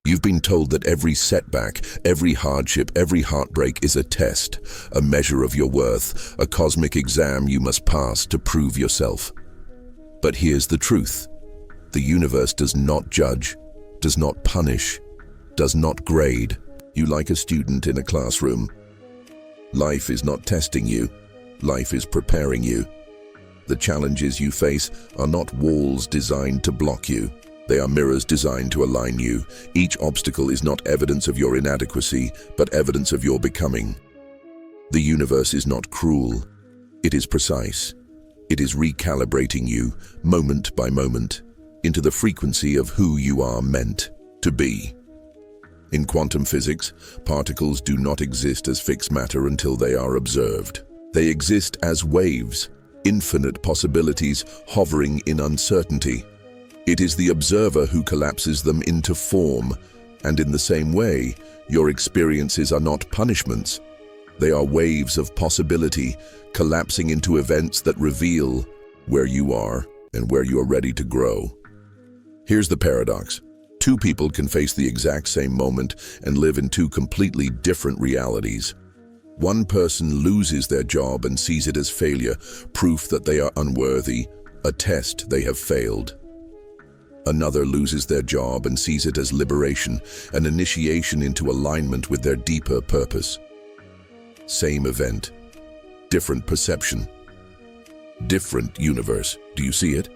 You've been told that every setback, every hardship, every heartbreak is a test, a measure of your worth, a cosmic exam you must pass to prove yourself. But here's the truth. The universe does not judge, does not punish, does not grade you like a student in a classroom. Life is not testing you, life is preparing you. The challenges you face are not walls designed to block you. They are mirrors designed to align you. Each obstacle is not evidence of your inadequacy, but evidence of your becoming. The universe is not cruel. It is precise. It is recalibrating you, moment by moment, into the frequency of who you are meant to be. In quantum physics, particles do not exist as fixed matter until they are observed. They exist as waves, infinite possibilities hovering in uncertainty. It is the observer who collapses them into form, and in the same way, your experiences are not punishments. They are waves of possibility, collapsing into events that reveal where you are and where you are ready to grow. Here's the paradox. Two people can face the exact same moment and live in two completely different realities. One person loses their job and sees it as failure, proof that they are unworthy, a test they have failed. Another loses their job and sees it as liberation, an initiation into alignment with their deeper purpose. Same event, different perception, different universe. Do you see it?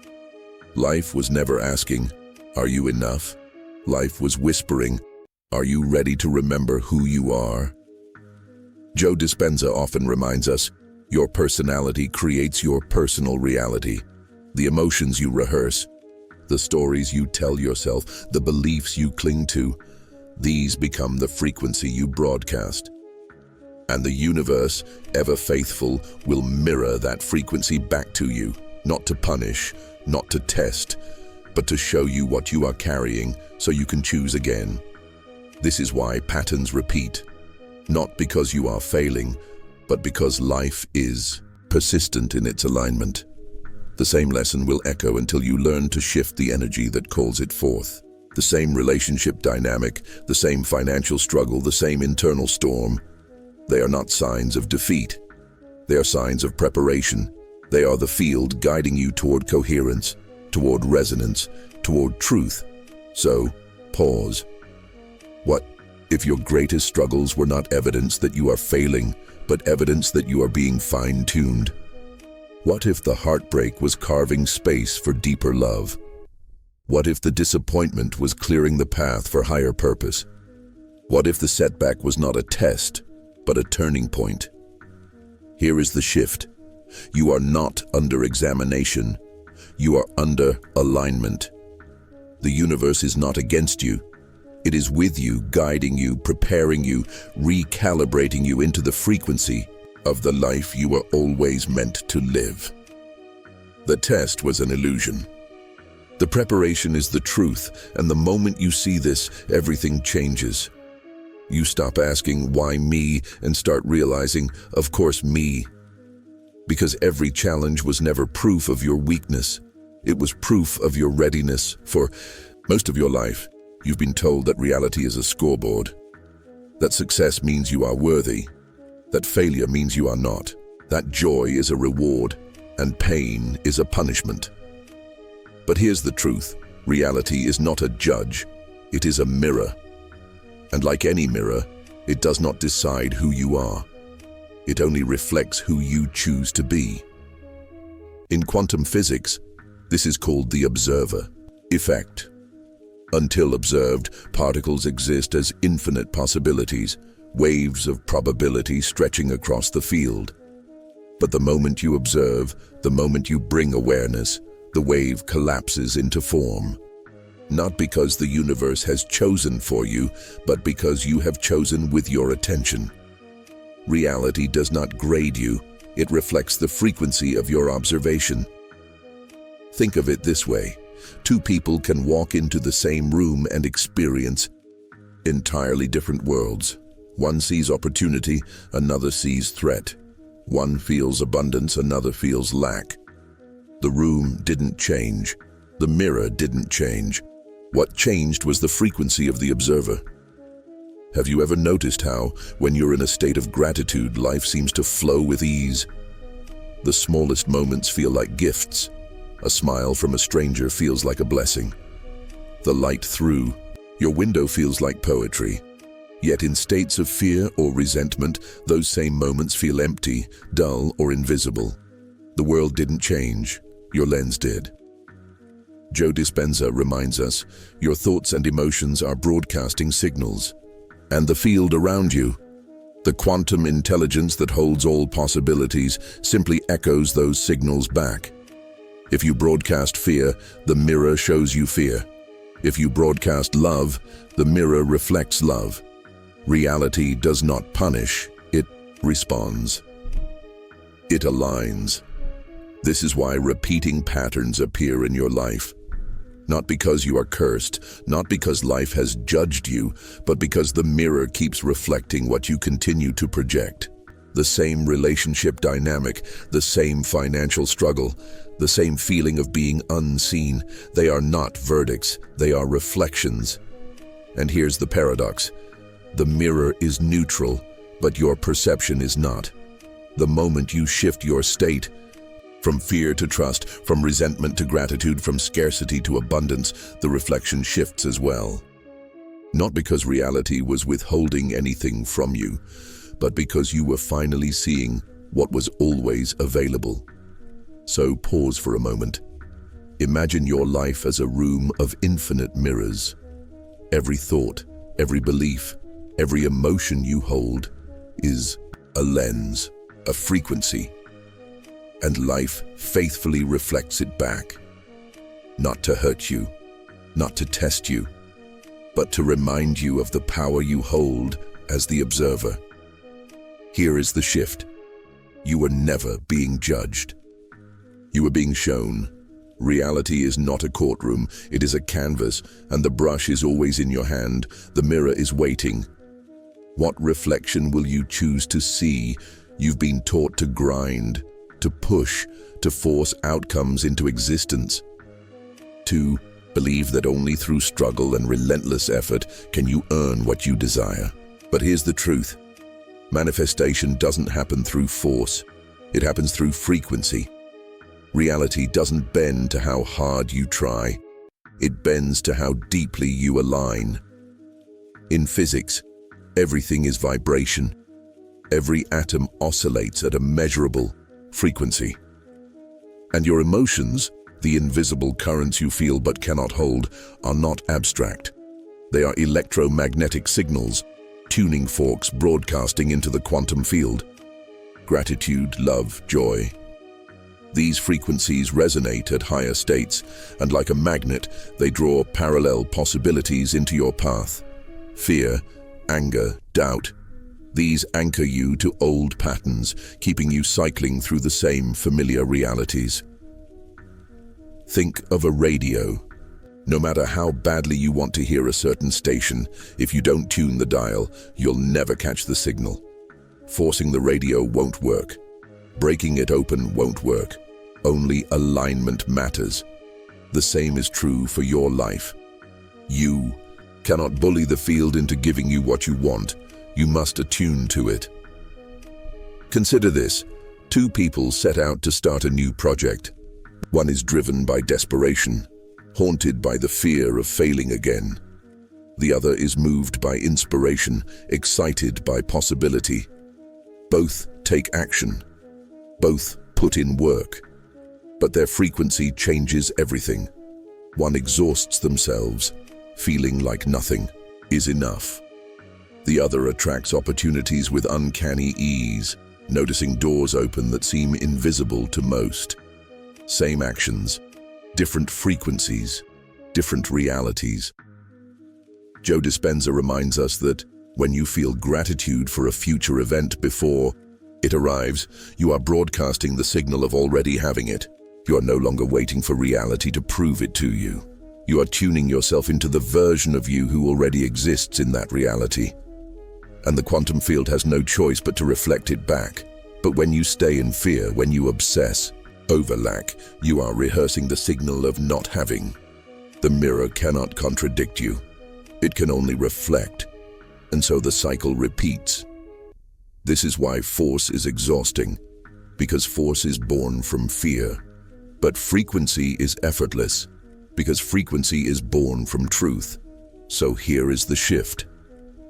Life was never asking, "Are you enough?" Life was whispering, "Are you ready to remember who you are?" Joe Dispenza often reminds us, your personality creates your personal reality. The emotions you rehearse, the stories you tell yourself, the beliefs you cling to, these become the frequency you broadcast. And the universe, ever faithful, will mirror that frequency back to you, not to punish, not to test, but to show you what you are carrying so you can choose again. This is why patterns repeat, not because you are failing, but because life is persistent in its alignment. The same lesson will echo until you learn to shift the energy that calls it forth. The same relationship dynamic, the same financial struggle, the same internal storm. They are not signs of defeat. They are signs of preparation. They are the field guiding you toward coherence, toward resonance, toward truth. So, pause. What if your greatest struggles were not evidence that you are failing, but evidence that you are being fine-tuned? What if the heartbreak was carving space for deeper love? What if the disappointment was clearing the path for higher purpose? What if the setback was not a test, but a turning point? Here is the shift. You are not under examination. You are under alignment. The universe is not against you. It is with you, guiding you, preparing you, recalibrating you into the frequency of the life you were always meant to live. The test was an illusion. The preparation is the truth, and the moment you see this, everything changes. You stop asking, "Why me?" and start realizing, "Of course me." Because every challenge was never proof of your weakness. It was proof of your readiness. For most of your life, you've been told that reality is a scoreboard, that success means you are worthy, that failure means you are not, that joy is a reward, and pain is a punishment. But here's the truth. Reality is not a judge. It is a mirror. And like any mirror, it does not decide who you are. It only reflects who you choose to be. In quantum physics, this is called the observer effect. Until observed, particles exist as infinite possibilities, waves of probability stretching across the field. But the moment you observe, the moment you bring awareness, the wave collapses into form. Not because the universe has chosen for you, but because you have chosen with your attention. Reality does not grade you, it reflects the frequency of your observation. Think of it this way. Two people can walk into the same room and experience entirely different worlds. One sees opportunity, another sees threat. One feels abundance, another feels lack. The room didn't change. The mirror didn't change. What changed was the frequency of the observer. Have you ever noticed how, when you're in a state of gratitude, life seems to flow with ease? The smallest moments feel like gifts. A smile from a stranger feels like a blessing. The light through your window feels like poetry. Yet in states of fear or resentment, those same moments feel empty, dull, or invisible. The world didn't change, your lens did. Joe Dispenza reminds us, your thoughts and emotions are broadcasting signals. And the field around you, the quantum intelligence that holds all possibilities, simply echoes those signals back. If you broadcast fear, the mirror shows you fear. If you broadcast love, the mirror reflects love. Reality does not punish, it responds. It aligns. This is why repeating patterns appear in your life. Not because you are cursed, not because life has judged you, but because the mirror keeps reflecting what you continue to project. The same relationship dynamic, the same financial struggle, the same feeling of being unseen. They are not verdicts, they are reflections. And here's the paradox. The mirror is neutral, but your perception is not. The moment you shift your state, from fear to trust, from resentment to gratitude, from scarcity to abundance, the reflection shifts as well. Not because reality was withholding anything from you, but because you were finally seeing what was always available. So pause for a moment. Imagine your life as a room of infinite mirrors. Every thought, every belief, every emotion you hold is a lens, a frequency, and life faithfully reflects it back. Not to hurt you, not to test you, but to remind you of the power you hold as the observer. Here is the shift. You were never being judged. You were being shown. Reality is not a courtroom, it is a canvas, and the brush is always in your hand. The mirror is waiting. What reflection will you choose to see? You've been taught to grind, to push, to force outcomes into existence, to believe that only through struggle and relentless effort can you earn what you desire. But here's the truth. Manifestation doesn't happen through force. It happens through frequency. Reality doesn't bend to how hard you try. It bends to how deeply you align. In physics, everything is vibration. Every atom oscillates at a measurable frequency. And your emotions, the invisible currents you feel but cannot hold, are not abstract. They are electromagnetic signals, tuning forks broadcasting into the quantum field. Gratitude, love, joy. These frequencies resonate at higher states, and like a magnet, they draw parallel possibilities into your path. Fear, anger, doubt. These anchor you to old patterns, keeping you cycling through the same familiar realities. Think of a radio. No matter how badly you want to hear a certain station, if you don't tune the dial, you'll never catch the signal. Forcing the radio won't work. Breaking it open won't work. Only alignment matters. The same is true for your life. You cannot bully the field into giving you what you want. You must attune to it. Consider this. Two people set out to start a new project. One is driven by desperation, haunted by the fear of failing again. The other is moved by inspiration, excited by possibility. Both take action. Both put in work. But their frequency changes everything. One exhausts themselves, feeling like nothing is enough. The other attracts opportunities with uncanny ease, noticing doors open that seem invisible to most. Same actions, different frequencies, different realities. Joe Dispenza reminds us that when you feel gratitude for a future event before it arrives, you are broadcasting the signal of already having it. You are no longer waiting for reality to prove it to you. You are tuning yourself into the version of you who already exists in that reality. And the quantum field has no choice but to reflect it back. But when you stay in fear, when you obsess, overlack, you are rehearsing the signal of not having. The mirror cannot contradict you. It can only reflect, and so the cycle repeats. This is why force is exhausting, because force is born from fear. But frequency is effortless, because frequency is born from truth. So here is the shift.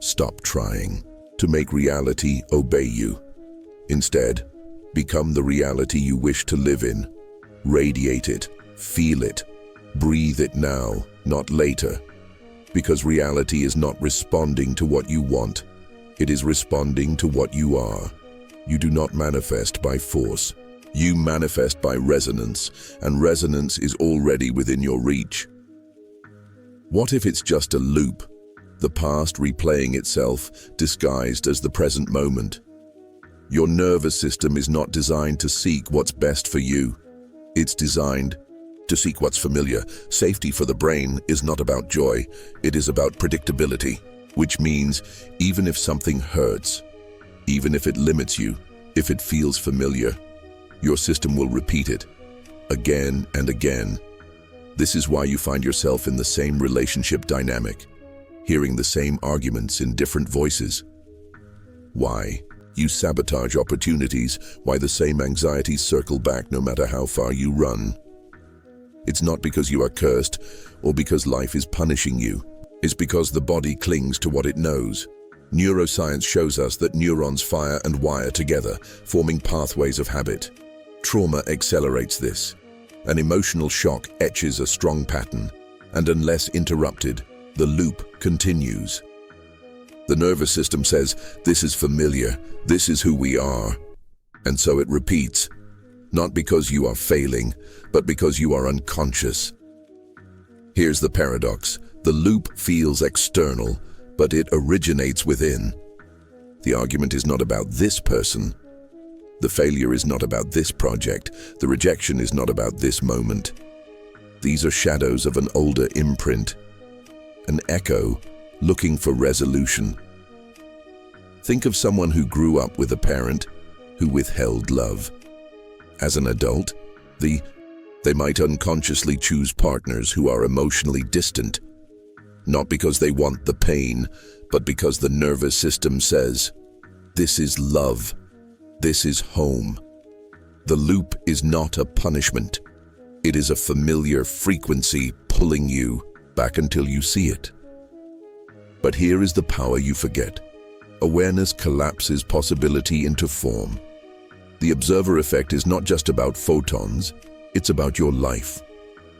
Stop trying to make reality obey you. Instead, become the reality you wish to live in. Radiate it, feel it, breathe it now, not later. Because reality is not responding to what you want. It is responding to what you are. You do not manifest by force. You manifest by resonance, and resonance is already within your reach. What if it's just a loop, the past replaying itself, disguised as the present moment? Your nervous system is not designed to seek what's best for you. It's designed to seek what's familiar. Safety for the brain is not about joy, it is about predictability, which means even if something hurts, even if it limits you, if it feels familiar, your system will repeat it again and again. This is why you find yourself in the same relationship dynamic, hearing the same arguments in different voices. Why you sabotage opportunities, why the same anxieties circle back no matter how far you run. It's not because you are cursed or because life is punishing you. It's because the body clings to what it knows. Neuroscience shows us that neurons fire and wire together, forming pathways of habit. Trauma accelerates this. An emotional shock etches a strong pattern, and unless interrupted, the loop continues. The nervous system says, "This is familiar, this is who we are." And so it repeats, not because you are failing, but because you are unconscious. Here's the paradox. The loop feels external, but it originates within. The argument is not about this person. The failure is not about this project. The rejection is not about this moment. These are shadows of an older imprint, an echo looking for resolution. Think of someone who grew up with a parent who withheld love. As an adult, they might unconsciously choose partners who are emotionally distant, not because they want the pain, but because the nervous system says, "This is love. This is home." The loop is not a punishment. It is a familiar frequency pulling you back until you see it. But here is the power you forget. Awareness collapses possibility into form. The observer effect is not just about photons, it's about your life.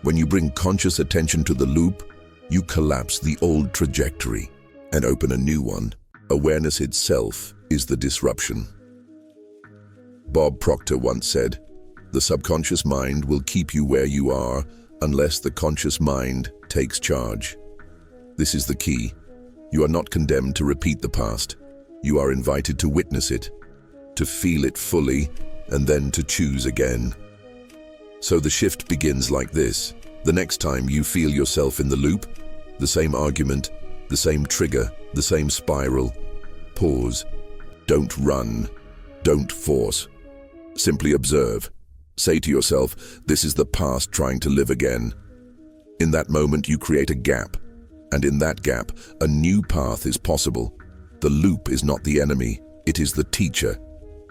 When you bring conscious attention to the loop, you collapse the old trajectory and open a new one. Awareness itself is the disruption. Bob Proctor once said, "The subconscious mind will keep you where you are unless the conscious mind takes charge." This is the key. You are not condemned to repeat the past. You are invited to witness it, to feel it fully, and then to choose again. So the shift begins like this. The next time you feel yourself in the loop, the same argument, the same trigger, the same spiral, pause. Don't run. Don't force. Simply observe. Say to yourself, "This is the past trying to live again." In that moment, you create a gap. And in that gap, a new path is possible. The loop is not the enemy. It is the teacher.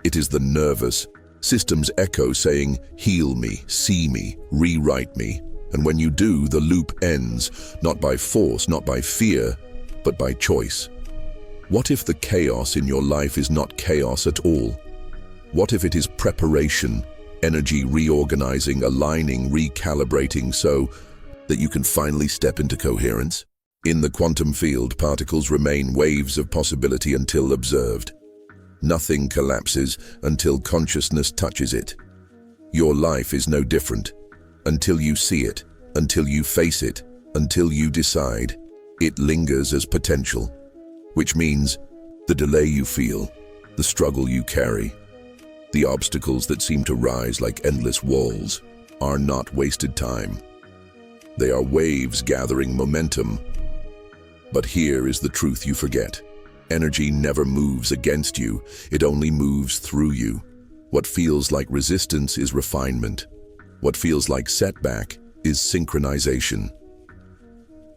It is the nervous system's echo saying, "Heal me, see me, rewrite me." And when you do, the loop ends, not by force, not by fear, but by choice. What if the chaos in your life is not chaos at all? What if it is preparation, energy reorganizing, aligning, recalibrating so that you can finally step into coherence? In the quantum field, particles remain waves of possibility until observed. Nothing collapses until consciousness touches it. Your life is no different. Until you see it, until you face it, until you decide, it lingers as potential. Which means the delay you feel, the struggle you carry, the obstacles that seem to rise like endless walls are not wasted time. They are waves gathering momentum. But here is the truth you forget. Energy never moves against you, it only moves through you. What feels like resistance is refinement. What feels like setback is synchronization.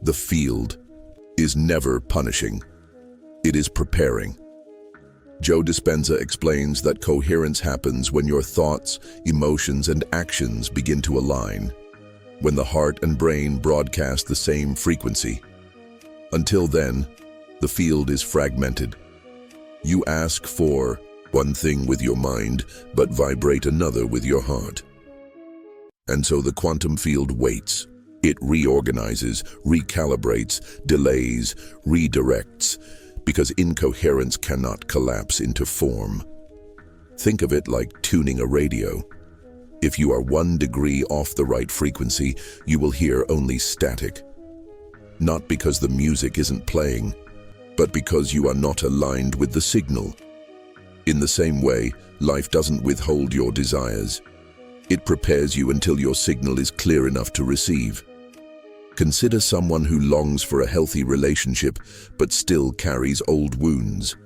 The field is never punishing. It is preparing. Joe Dispenza explains that coherence happens when your thoughts, emotions, and actions begin to align, when the heart and brain broadcast the same frequency. Until then, the field is fragmented. You ask for one thing with your mind, but vibrate another with your heart. And so the quantum field waits. It reorganizes, recalibrates, delays, redirects, because incoherence cannot collapse into form. Think of it like tuning a radio. If you are 1 degree off the right frequency, you will hear only static. Not because the music isn't playing, but because you are not aligned with the signal. In the same way, life doesn't withhold your desires. It prepares you until your signal is clear enough to receive. Consider someone who longs for a healthy relationship but still carries old wounds.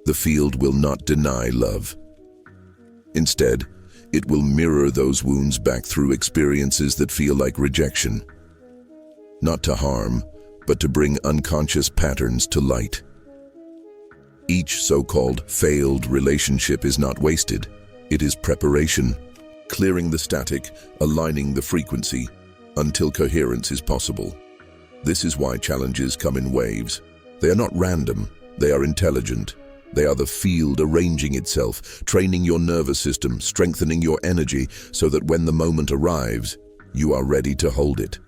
The field will not deny love. Instead, it will mirror those wounds back through experiences that feel like rejection. Not to harm, but to bring unconscious patterns to light. Each so-called failed relationship is not wasted. It is preparation, clearing the static, aligning the frequency, until coherence is possible. This is why challenges come in waves. They are not random, they are intelligent. They are the field arranging itself, training your nervous system, strengthening your energy, so that when the moment arrives, you are ready to hold it.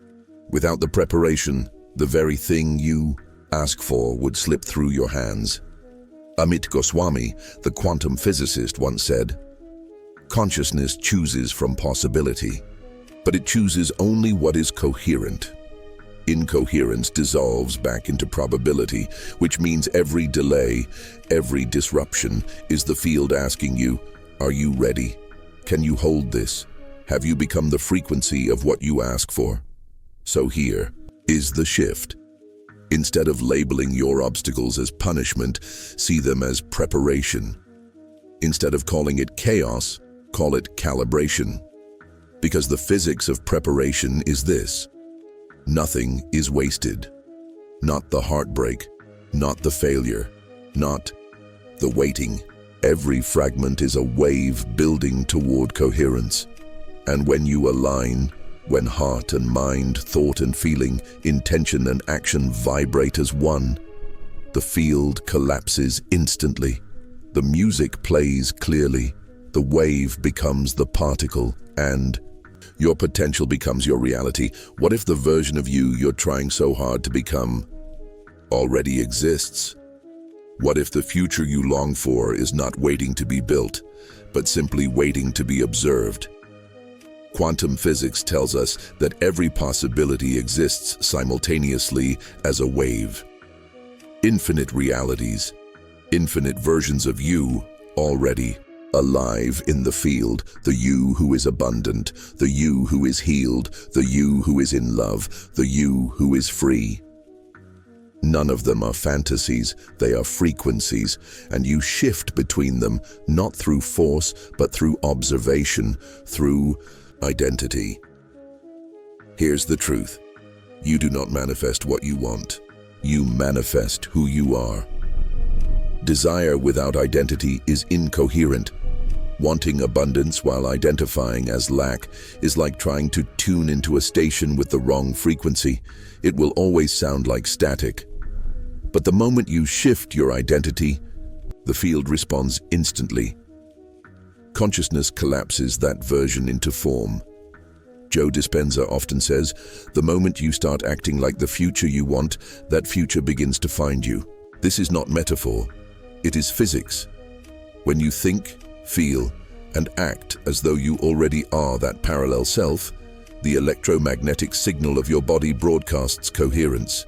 Without the preparation, the very thing you ask for would slip through your hands. Amit Goswami, the quantum physicist, once said, "Consciousness chooses from possibility, but it chooses only what is coherent." Incoherence dissolves back into probability, which means every delay, every disruption is the field asking you, are you ready? Can you hold this? Have you become the frequency of what you ask for? So here is the shift. Instead of labeling your obstacles as punishment, see them as preparation. Instead of calling it chaos, call it calibration. Because the physics of preparation is this: nothing is wasted. Not the heartbreak, not the failure, not the waiting. Every fragment is a wave building toward coherence. And when you align, when heart and mind, thought and feeling, intention and action vibrate as one, the field collapses instantly. The music plays clearly, the wave becomes the particle, and your potential becomes your reality. What if the version of you you're trying so hard to become already exists? What if the future you long for is not waiting to be built, but simply waiting to be observed? Quantum physics tells us that every possibility exists simultaneously as a wave. Infinite realities, infinite versions of you already alive in the field, the you who is abundant, the you who is healed, the you who is in love, the you who is free. None of them are fantasies, they are frequencies, and you shift between them, not through force, but through observation, through identity. Here's the truth. You do not manifest what you want. You manifest who you are. Desire without identity is incoherent. Wanting abundance while identifying as lack is like trying to tune into a station with the wrong frequency. It will always sound like static. But the moment you shift your identity, the field responds instantly. Consciousness collapses that version into form. Joe Dispenza often says, the moment you start acting like the future you want, that future begins to find you. This is not metaphor. It is physics. When you think, feel, and act as though you already are that parallel self, the electromagnetic signal of your body broadcasts coherence.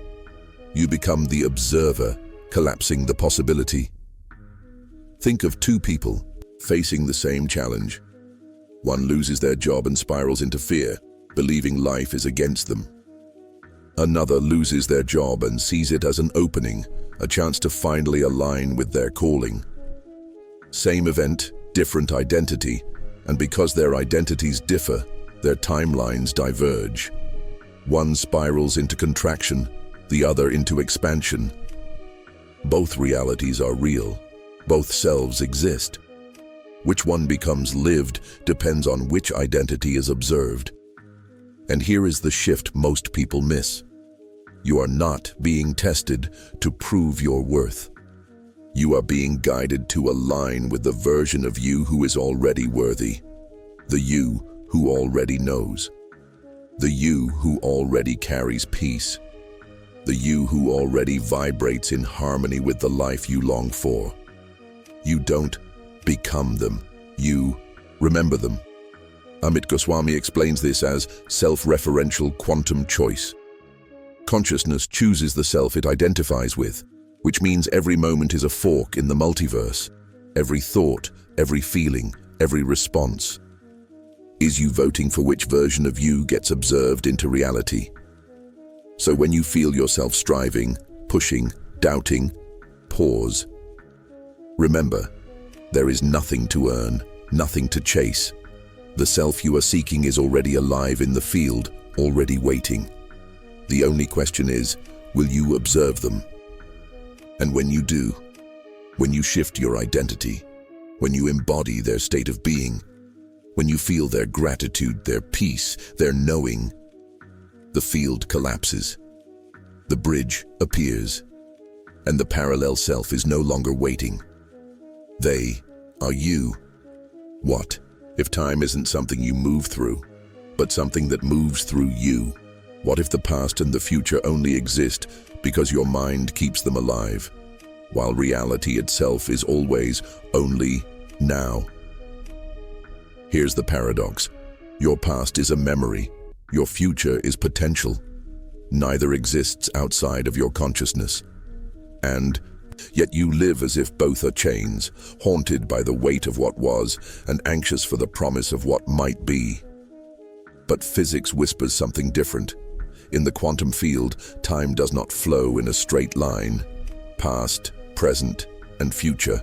You become the observer, collapsing the possibility. Think of two people facing the same challenge. One loses their job and spirals into fear, believing life is against them. Another loses their job and sees it as an opening, a chance to finally align with their calling. Same event, different identity, and because their identities differ, their timelines diverge. One spirals into contraction, the other into expansion. Both realities are real. Both selves exist. Which one becomes lived depends on which identity is observed. And here is the shift most people miss. You are not being tested to prove your worth. You are being guided to align with the version of you who is already worthy. The you who already knows. The you who already carries peace. The you who already vibrates in harmony with the life you long for. You don't become them. You remember them. Amit Goswami explains this as self-referential quantum choice. Consciousness chooses the self it identifies with, which means every moment is a fork in the multiverse. Every thought, every feeling, every response. Is you voting for which version of you gets observed into reality? So when you feel yourself striving, pushing, doubting, pause. Remember, there is nothing to earn, nothing to chase. The self you are seeking is already alive in the field, already waiting. The only question is, will you observe them? And when you do, when you shift your identity, when you embody their state of being, when you feel their gratitude, their peace, their knowing, the field collapses. The bridge appears, and the parallel self is no longer waiting. They are you. What if time isn't something you move through, but something that moves through you? What if the past and the future only exist because your mind keeps them alive, while reality itself is always only now? Here's the paradox. Your past is a memory. Your future is potential. Neither exists outside of your consciousness. And yet you live as if both are chains, haunted by the weight of what was and anxious for the promise of what might be. But physics whispers something different. In the quantum field, time does not flow in a straight line. Past, present, and future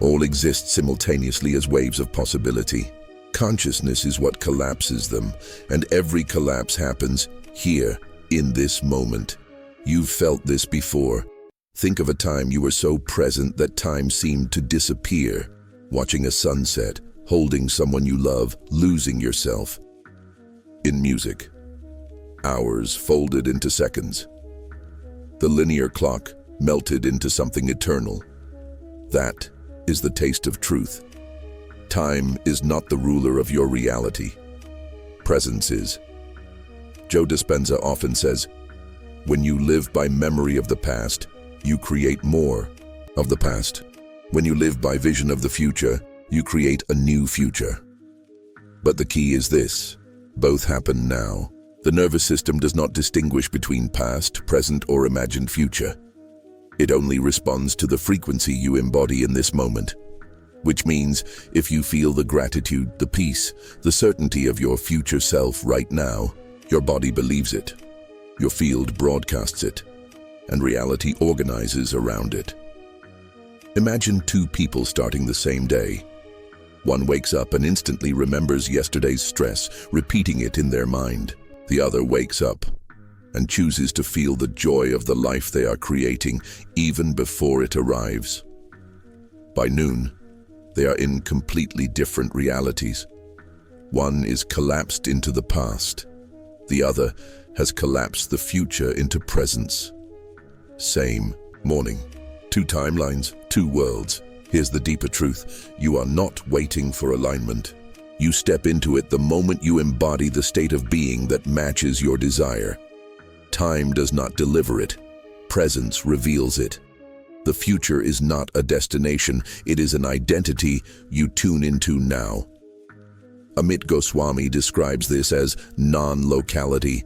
all exist simultaneously as waves of possibility. Consciousness is what collapses them, and every collapse happens here, in this moment. You've felt this before. Think of a time you were so present that time seemed to disappear. Watching a sunset, holding someone you love, losing yourself. In music, hours folded into seconds. The linear clock melted into something eternal. That is the taste of truth. Time is not the ruler of your reality. Presence is. Joe Dispenza often says, when you live by memory of the past, you create more of the past. When you live by vision of the future, you create a new future. But the key is this: both happen now. The nervous system does not distinguish between past, present, or imagined future. It only responds to the frequency you embody in this moment. Which means, if you feel the gratitude, the peace, the certainty of your future self right now, your body believes it. Your field broadcasts it, and reality organizes around it. Imagine two people starting the same day. One wakes up and instantly remembers yesterday's stress, repeating it in their mind. The other wakes up and chooses to feel the joy of the life they are creating even before it arrives. By noon, they are in completely different realities. One is collapsed into the past. The other has collapsed the future into presence. Same morning. Two timelines, two worlds. Here's the deeper truth. You are not waiting for alignment. You step into it the moment you embody the state of being that matches your desire. Time does not deliver it. Presence reveals it. The future is not a destination, it is an identity you tune into now. Amit Goswami describes this as non-locality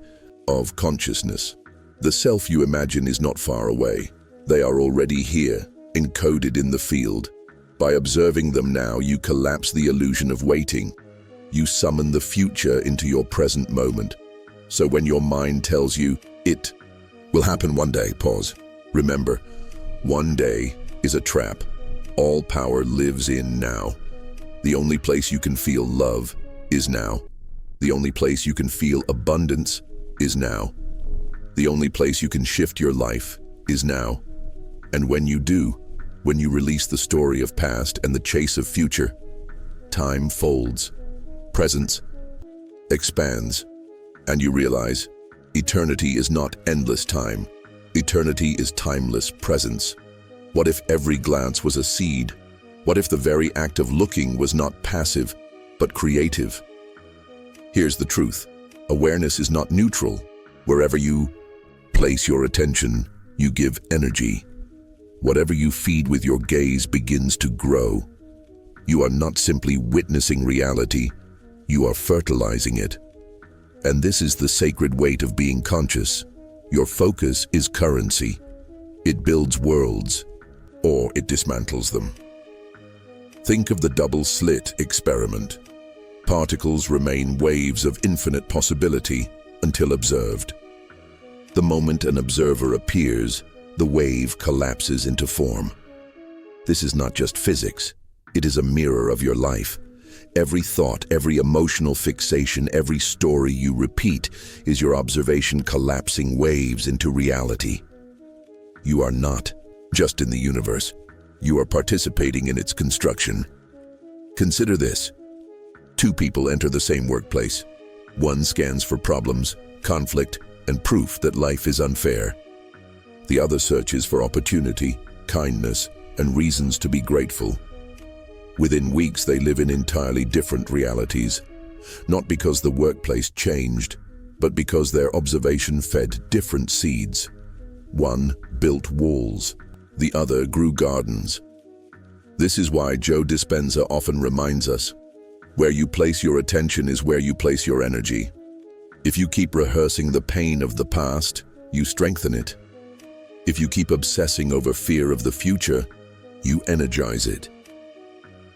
of consciousness. The self you imagine is not far away. They are already here, encoded in the field. By observing them now, you collapse the illusion of waiting. You summon the future into your present moment. So when your mind tells you, it will happen one day, pause. Remember, one day is a trap. All power lives in now. The only place you can feel love is now. The only place you can feel abundance is now. The only place you can shift your life is now. And when you do, when you release the story of past and the chase of future, time folds, presence expands, and you realize eternity is not endless time. Eternity is timeless presence. What if every glance was a seed? What if the very act of looking was not passive, but creative? Here's the truth. Awareness is not neutral. Wherever you place your attention, you give energy. Whatever you feed with your gaze begins to grow. You are not simply witnessing reality, you are fertilizing it. And this is the sacred weight of being conscious. Your focus is currency. It builds worlds, or it dismantles them. Think of the double slit experiment. Particles remain waves of infinite possibility until observed. The moment an observer appears, the wave collapses into form. This is not just physics, it is a mirror of your life. Every thought, every emotional fixation, every story you repeat is your observation collapsing waves into reality. You are not just in the universe, you are participating in its construction. Consider this. Two people enter the same workplace. One scans for problems, conflict, and proof that life is unfair. The other searches for opportunity, kindness, and reasons to be grateful. Within weeks, they live in entirely different realities, not because the workplace changed, but because their observation fed different seeds. One built walls, the other grew gardens. This is why Joe Dispenza often reminds us, where you place your attention is where you place your energy. If you keep rehearsing the pain of the past, you strengthen it. If you keep obsessing over fear of the future, you energize it.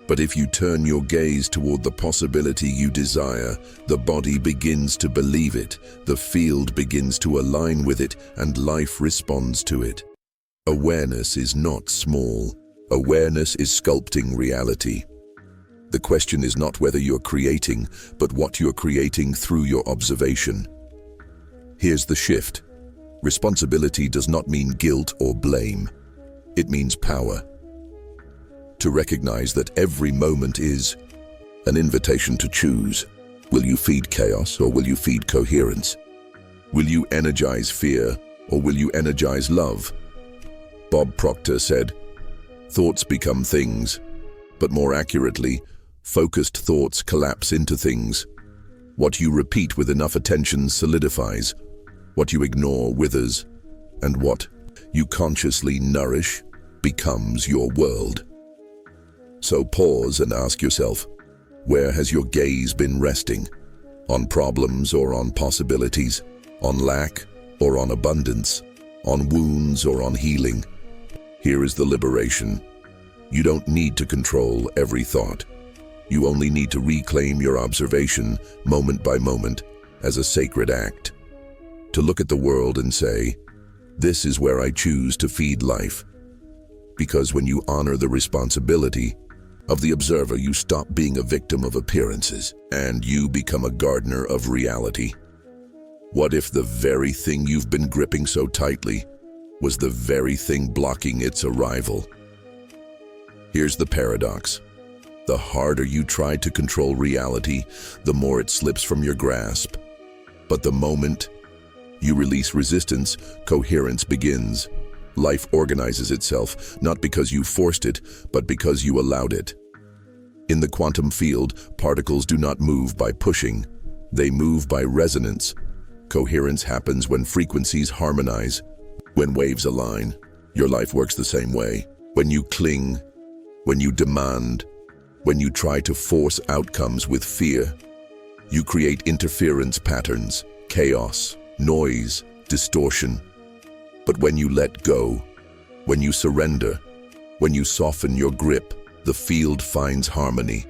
But if you turn your gaze toward the possibility you desire, the body begins to believe it, the field begins to align with it, and life responds to it. Awareness is not small. Awareness is sculpting reality. The question is not whether you're creating, but what you're creating through your observation. Here's the shift. Responsibility does not mean guilt or blame. It means power. To recognize that every moment is an invitation to choose. Will you feed chaos or will you feed coherence? Will you energize fear or will you energize love? Bob Proctor said, "Thoughts become things, but more accurately, focused thoughts collapse into things. What you repeat with enough attention solidifies. What you ignore withers, and what you consciously nourish becomes your world." So pause and ask yourself, where has your gaze been resting? On problems or on possibilities? On lack or on abundance? On wounds or on healing? Here is the liberation. You don't need to control every thought. You only need to reclaim your observation, moment by moment, as a sacred act. To look at the world and say, this is where I choose to feed life. Because when you honor the responsibility of the observer, you stop being a victim of appearances, and you become a gardener of reality. What if the very thing you've been gripping so tightly was the very thing blocking its arrival? Here's the paradox. The harder you try to control reality, the more it slips from your grasp. But the moment you release resistance, coherence begins. Life organizes itself, not because you forced it, but because you allowed it. In the quantum field, particles do not move by pushing. They move by resonance. Coherence happens when frequencies harmonize, when waves align. Your life works the same way. When you cling, when you demand, when you try to force outcomes with fear, you create interference patterns, chaos, noise, distortion. But when you let go, when you surrender, when you soften your grip, the field finds harmony.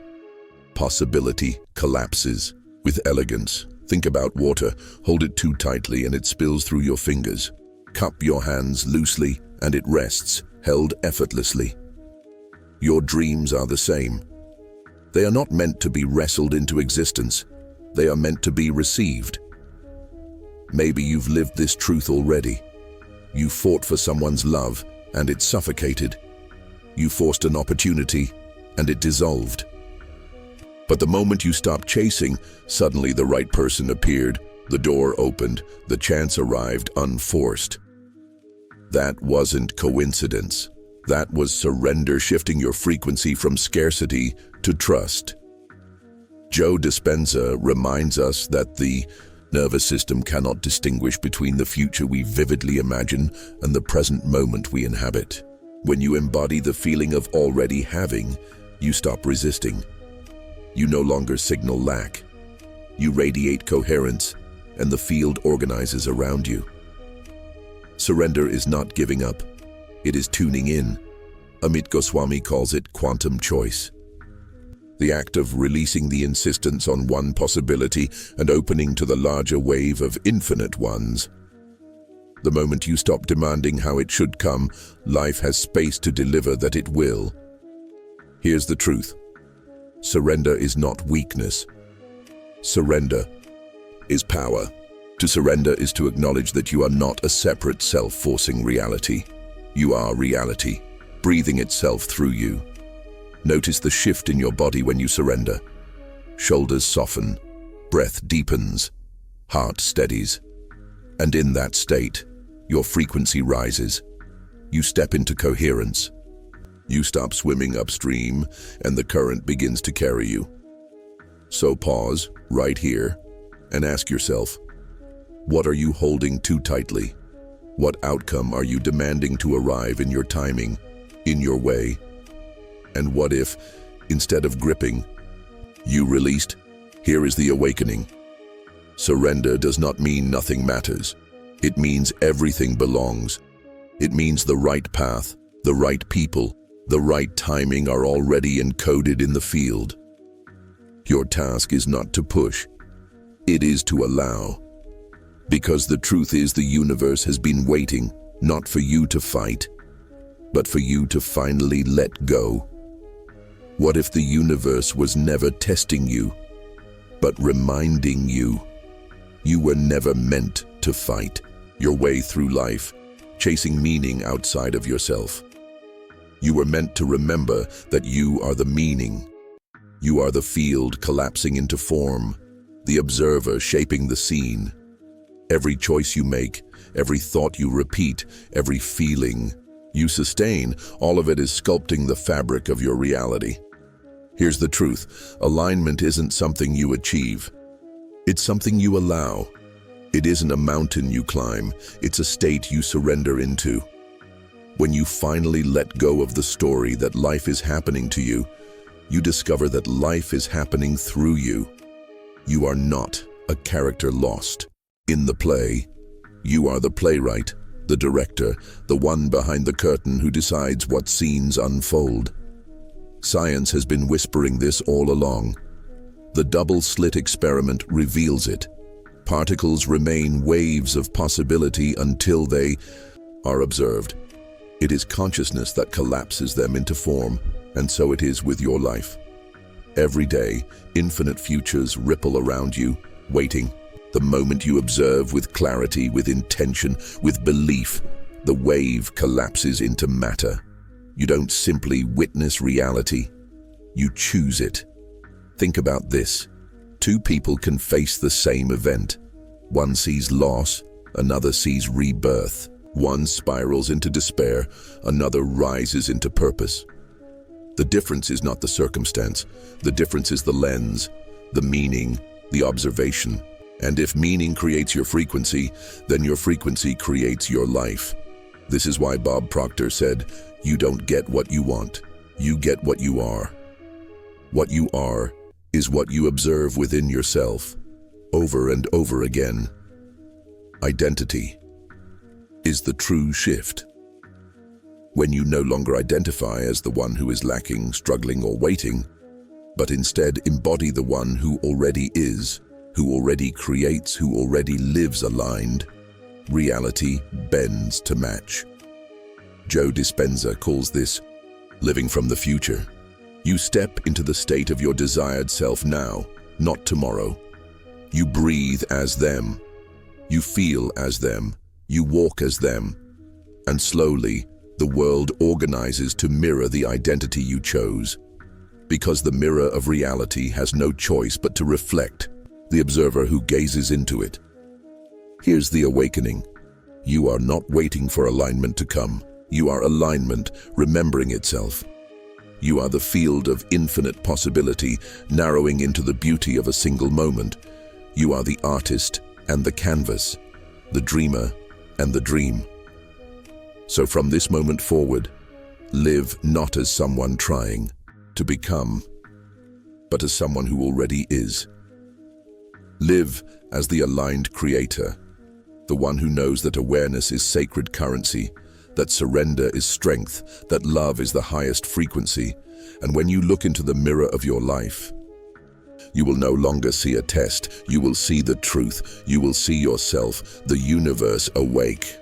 Possibility collapses with elegance. Think about water. Hold it too tightly and it spills through your fingers. Cup your hands loosely and it rests, held effortlessly. Your dreams are the same. They are not meant to be wrestled into existence. They are meant to be received. Maybe you've lived this truth already. You fought for someone's love, and it suffocated. You forced an opportunity, and it dissolved. But the moment you stopped chasing, suddenly the right person appeared, the door opened, the chance arrived unforced. That wasn't coincidence. That was surrender, shifting your frequency from scarcity to trust. Joe Dispenza reminds us that the nervous system cannot distinguish between the future we vividly imagine and the present moment we inhabit. When you embody the feeling of already having, you stop resisting. You no longer signal lack. You radiate coherence, and the field organizes around you. Surrender is not giving up. It is tuning in. Amit Goswami calls it quantum choice. The act of releasing the insistence on one possibility and opening to the larger wave of infinite ones. The moment you stop demanding how it should come, life has space to deliver that it will. Here's the truth. Surrender is not weakness. Surrender is power. To surrender is to acknowledge that you are not a separate self-forcing reality. You are reality, breathing itself through you. Notice the shift in your body when you surrender. Shoulders soften, breath deepens, heart steadies. And in that state, your frequency rises. You step into coherence. You stop swimming upstream, and the current begins to carry you. So pause, right here, and ask yourself, what are you holding too tightly? What outcome are you demanding to arrive in your timing, in your way? And what if, instead of gripping, you released? Here is the awakening. Surrender does not mean nothing matters. It means everything belongs. It means the right path, the right people, the right timing are already encoded in the field. Your task is not to push. It is to allow. Because the truth is the universe has been waiting, not for you to fight, but for you to finally let go. What if the universe was never testing you, but reminding you? You were never meant to fight your way through life, chasing meaning outside of yourself. You were meant to remember that you are the meaning. You are the field collapsing into form, the observer shaping the scene. Every choice you make, every thought you repeat, every feeling you sustain, all of it is sculpting the fabric of your reality. Here's the truth. Alignment isn't something you achieve. It's something you allow. It isn't a mountain you climb. It's a state you surrender into. When you finally let go of the story that life is happening to you, you discover that life is happening through you. You are not a character lost in the play. You are the playwright, the director, the one behind the curtain who decides what scenes unfold. Science has been whispering this all along. The double-slit experiment reveals it. Particles remain waves of possibility until they are observed. It is consciousness that collapses them into form, and so it is with your life. Every day, infinite futures ripple around you, waiting. The moment you observe with clarity, with intention, with belief, the wave collapses into matter. You don't simply witness reality, you choose it. Think about this. Two people can face the same event. One sees loss, another sees rebirth. One spirals into despair, another rises into purpose. The difference is not the circumstance. The difference is the lens, the meaning, the observation. And if meaning creates your frequency, then your frequency creates your life. This is why Bob Proctor said, "You don't get what you want, you get what you are." What you are is what you observe within yourself, over and over again. Identity is the true shift. When you no longer identify as the one who is lacking, struggling, or waiting, but instead embody the one who already is, who already creates, who already lives aligned, reality bends to match. Joe Dispenza calls this living from the future. You step into the state of your desired self now, not tomorrow. You breathe as them. You feel as them, you walk as them, and slowly, the world organizes to mirror the identity you chose. Because the mirror of reality has no choice but to reflect the observer who gazes into it. Here's the awakening. You are not waiting for alignment to come. You are alignment remembering itself. You are the field of infinite possibility, narrowing into the beauty of a single moment. You are the artist and the canvas, the dreamer and the dream. So from this moment forward, live not as someone trying to become, but as someone who already is. Live as the aligned creator, the one who knows that awareness is sacred currency, that surrender is strength, that love is the highest frequency, and when you look into the mirror of your life, you will no longer see a test, you will see the truth, you will see yourself, the universe awake.